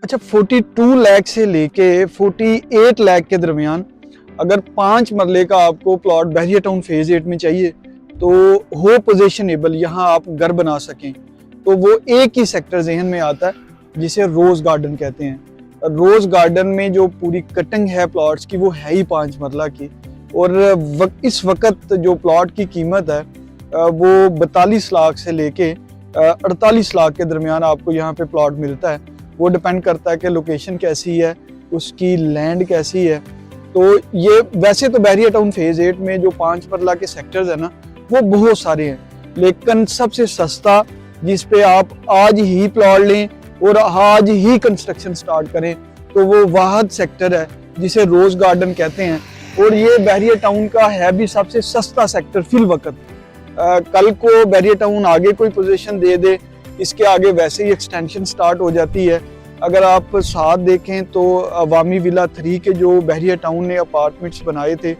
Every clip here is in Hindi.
अच्छा, 42 लाख से लेके 48 लाख के दरमियान अगर 5 मरले का आपको प्लॉट बहरिया टाउन फेज 8 में चाहिए तो हो पोजिशनेबल, यहाँ आप घर बना सकें, तो वो एक ही सेक्टर जहन में आता है जिसे रोज़ गार्डन कहते हैं। रोज़ गार्डन में जो पूरी कटिंग है प्लॉट्स की वो है ही 5 मरला की, और इस वक्त जो प्लॉट की कीमत है वो 42 लाख से लेके 48 लाख के दरमियान आपको यहाँ पे प्लॉट मिलता है। वो डिपेंड करता है कि लोकेशन कैसी है, उसकी लैंड कैसी है। तो ये वैसे तो बहरिया टाउन फेज 8 में जो 5 मरला के सेक्टर्स है ना वो बहुत सारे हैं, लेकिन सबसे सस्ता जिस पे आप आज ही प्लॉट लें और आज ही कंस्ट्रक्शन स्टार्ट करें तो वो वाहद सेक्टर है जिसे रोज़ गार्डन कहते हैं। और ये बहरिया टाउन का है भी सबसे सस्ता सेक्टर फिल वक्त। कल को बहरिया टाउन आगे कोई पोजीशन दे दे, इसके आगे वैसे ही एक्सटेंशन स्टार्ट हो जाती है। अगर आप साथ देखें तो अवामी विला 3 के जो बहरिया टाउन ने अपार्टमेंट्स बनाए थे,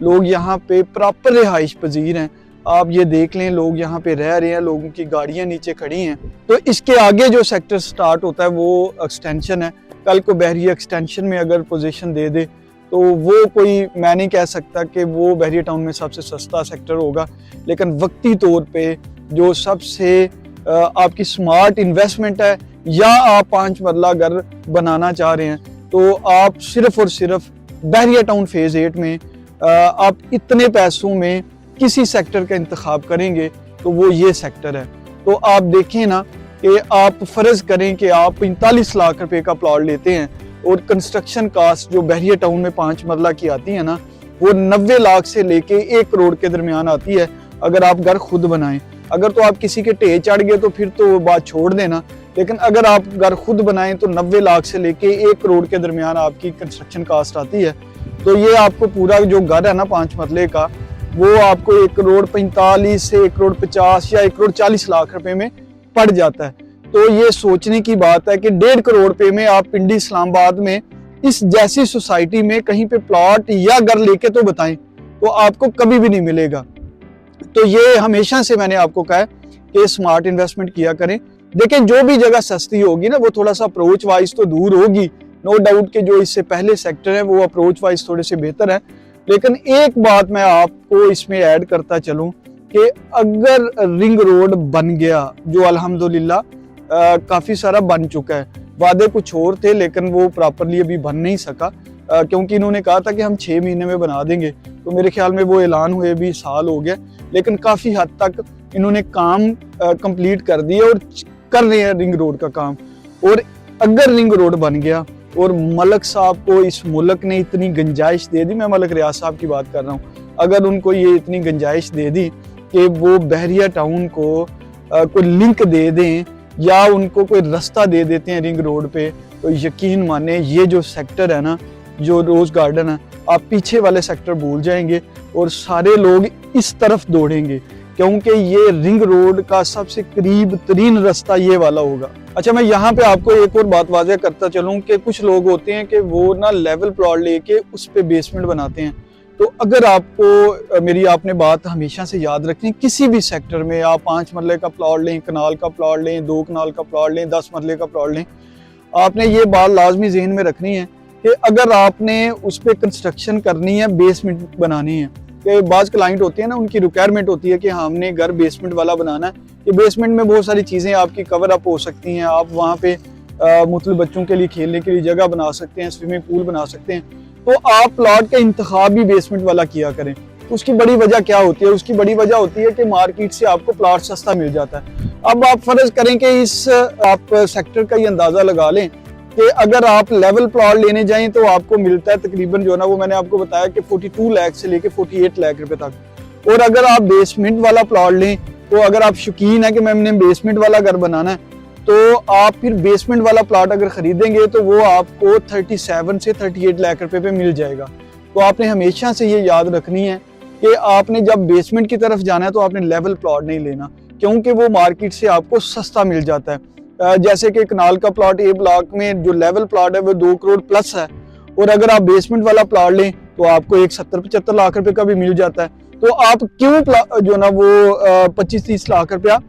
लोग यहाँ पे प्रॉपर रिहाइश पजीर हैं। आप ये देख लें, लोग यहाँ पे रह रहे हैं, लोगों की गाड़ियाँ नीचे खड़ी हैं। तो इसके आगे जो सेक्टर स्टार्ट होता है वो एक्सटेंशन है। कल को बहरिया एक्सटेंशन में अगर पोजीशन दे दे तो वो कोई, मैं नहीं कह सकता कि वो बहरिया टाउन में सबसे सस्ता सेक्टर होगा, लेकिन वक्ती तौर पे जो सबसे आपकी स्मार्ट इन्वेस्टमेंट है, या आप 5 मरला घर बनाना चाह रहे हैं तो आप सिर्फ और सिर्फ बहरिया टाउन फेज 8 में आप इतने पैसों में किसी सेक्टर का इंतखाब करेंगे तो वो ये सेक्टर है। तो आप देखें ना कि आप फर्ज करें कि आप 45 लाख रुपए का प्लॉट लेते हैं और कंस्ट्रक्शन कास्ट जो बहरिया टाउन में 5 मरला की आती है ना वो 90 लाख से लेके 1 करोड़ के दरमियान आती है अगर आप घर खुद बनाएं। अगर तो आप किसी के टेह चढ़ गए तो फिर तो वो बात छोड़ देना, लेकिन अगर आप घर खुद बनाएं तो 90 लाख से लेके 1 करोड़ के दरमियान आपकी कंस्ट्रक्शन कास्ट आती है। तो ये आपको पूरा जो घर है ना 5 मरले का वो आपको 1 करोड़ 45 से 1 करोड़ 50 या 1 करोड़ 40 लाख रुपए में पड़ जाता है। तो ये सोचने की बात है कि 1.5 करोड़ रुपए में आप पिंडी इस्लामाबाद में इस जैसी सोसाइटी में कहीं पे प्लॉट या घर लेके तो बताएं, तो आपको कभी भी नहीं मिलेगा। तो ये हमेशा से मैंने आपको कहा है कि स्मार्ट इन्वेस्टमेंट किया करें। देखें, जो भी जगह सस्ती होगी ना वो थोड़ा सा अप्रोच वाइज तो दूर होगी, नो डाउट के जो इससे पहले सेक्टर है वो अप्रोच वाइज थोड़े से बेहतर है। लेकिन एक बात मैं आपको इसमें ऐड करता चलूं कि अगर रिंग रोड बन गया, जो अल्हम्दुलिल्लाह काफ़ी सारा बन चुका है, वादे कुछ और थे लेकिन वो प्रॉपरली अभी बन नहीं सका, क्योंकि इन्होंने कहा था कि हम 6 महीने में बना देंगे, तो मेरे ख्याल में वो ऐलान हुए भी साल हो गया, लेकिन काफ़ी हद तक इन्होंने काम कंप्लीट कर दिया और कर रहे हैं रिंग रोड का काम। और अगर रिंग रोड बन गया और मलक साहब को इस मुल्क ने इतनी गुंजाइश दे दी, मैं मलक रियाज साहब की बात कर रहा हूँ, अगर उनको ये इतनी गुंजाइश दे दी कि वो बहरिया टाउन को कोई लिंक दे दें या उनको कोई रास्ता दे देते हैं रिंग रोड पे, तो यकीन माने ये जो सेक्टर है ना, जो रोज़ गार्डन है, आप पीछे वाले सेक्टर भूल जाएंगे और सारे लोग इस तरफ दौड़ेंगे, क्योंकि ये रिंग रोड का सबसे करीब तरीन रास्ता ये वाला होगा। अच्छा, मैं यहाँ पे आपको एक और बात वाज़ह करता चलूँ कि कुछ लोग होते हैं कि वो ना लेवल प्लॉट लेके उस पे बेसमेंट बनाते हैं। तो अगर आपको मेरी आपने बात हमेशा से याद रखनी, किसी भी सेक्टर में आप 5 मरले का प्लॉट लें, कनाल का प्लॉट लें, 2 कनाल का प्लॉट लें, 10 मरले का प्लॉट लें, आपने ये बात लाजमी जहन में रखनी है कि अगर आपने उस पर कंस्ट्रक्शन करनी है, बेसमेंट बनानी है, कि बाज़ क्लाइंट होते हैं ना, उनकी रिक्वायरमेंट होती है कि हमने घर बेसमेंट वाला बनाना है, कि बेसमेंट में बहुत सारी चीज़ें आपकी कवर अप हो सकती हैं, आप वहाँ पे मुख्तलिफ बच्चों के लिए खेलने के लिए जगह बना सकते हैं, स्विमिंग पूल बना सकते हैं। तो आप प्लॉट का इंतखाब भी बेसमेंट वाला किया करें। उसकी बड़ी वजह क्या होती है? उसकी बड़ी वजह होती है कि मार्केट से आपको प्लॉट सस्ता मिल जाता है। अब आप फर्ज करें कि इस आप सेक्टर का ही अंदाजा लगा लें कि अगर आप लेवल प्लॉट लेने जाएं तो आपको मिलता है तकरीबन जो ना, वो मैंने आपको बताया कि 42 लाख से लेके 48 लाख रुपए तक। और अगर आप बेसमेंट वाला प्लॉट लें तो अगर आप शौकीन है कि मैंने बेसमेंट वाला घर बनाना है, तो आप फिर बेसमेंट वाला प्लॉट अगर खरीदेंगे तो वो आपको 37 से 38 लाख रुपए पे मिल जाएगा। तो आपने हमेशा से ये याद रखनी है कि आपने जब बेसमेंट की तरफ जाना है तो आपने लेवल प्लॉट नहीं लेना, क्योंकि वो मार्केट से आपको सस्ता मिल जाता है। जैसे कि कनाल का प्लॉट ए ब्लॉक में जो लेवल प्लॉट है वो 2 करोड़ प्लस है, और अगर आप बेसमेंट वाला प्लॉट लें तो आपको एक 70-75 लाख रुपए का भी मिल जाता है। तो आप क्यों जो ना वो 25-30 लाख रुपया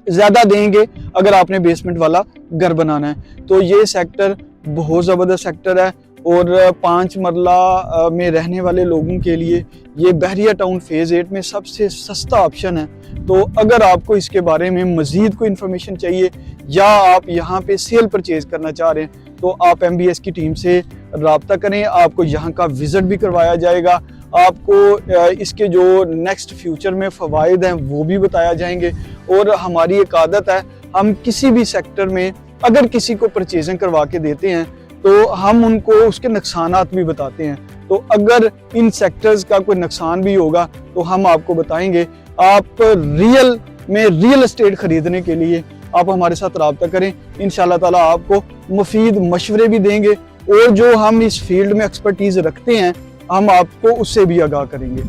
ज़्यादा देंगे अगर आपने बेसमेंट वाला घर बनाना है। तो ये सेक्टर बहुत ज़बरदस्त सेक्टर है और 5 मरला में रहने वाले लोगों के लिए ये बहरिया टाउन फेज़ 8 में सबसे सस्ता ऑप्शन है। तो अगर आपको इसके बारे में मज़ीद कोई इन्फॉर्मेशन चाहिए या आप यहाँ पे सेल परचेज़ करना चाह रहे हैं तो आप MBS की टीम से रब्ता करें, आपको यहाँ का विज़िट भी करवाया जाएगा, आपको इसके जो नेक्स्ट फ्यूचर में फ़वाइद हैं वो भी बताया जाएंगे। और हमारी एक आदत है, हम किसी भी सेक्टर में अगर किसी को परचेजिंग करवा के देते हैं तो हम उनको उसके नुकसानात भी बताते हैं। तो अगर इन सेक्टर्स का कोई नुकसान भी होगा तो हम आपको बताएंगे। आप रियल एस्टेट खरीदने के लिए आप हमारे साथ रब्ता करें, इंशाल्लाह ताला आपको मुफीद मशवरे भी देंगे और जो हम इस फील्ड में एक्सपर्टीज़ रखते हैं हम आपको उससे भी आगाह करेंगे।